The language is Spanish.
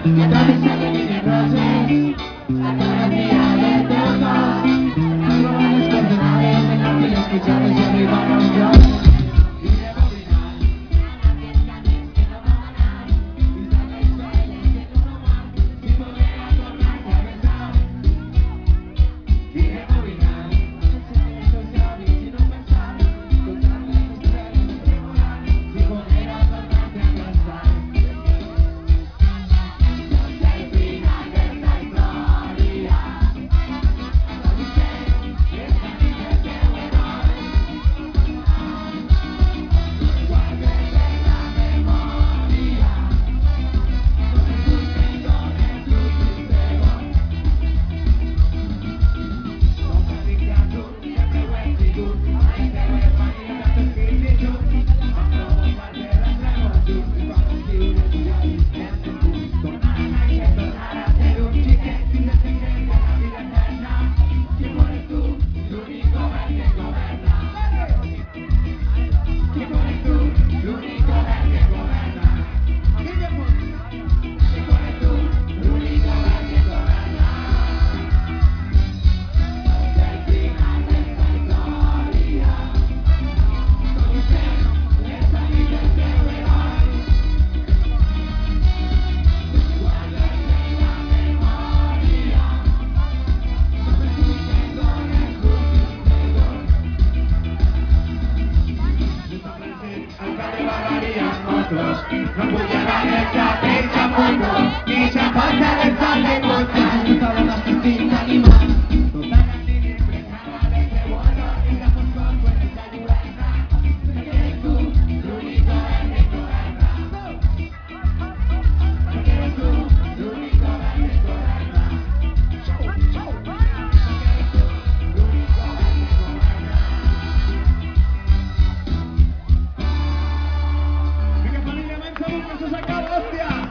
Mientras me salen mis roces, la cara mía de todos. Los globales coordenales en la que escuchamos y arriba los dioses. Y de bobinar, que no va a ganar. Pisando el suelo, que tú no vas. Sin volver a tornarte a besar. Y de bobinar, sin no pensar. Contando las estrellas de volar. Sin volver a tornarte a casar. No pudiera dejar de chamuco, ni champán de sale con tal. No estaba más distinta animal. Total así libre, nada de revuelo, y la fosfor puede ser libertad. No quieres tú, lo único es que correcta. No quieres tú, lo único es que correcta. No quieres tú, lo único es que correcta. Venga familia, mancha, busca, se saca la hostia.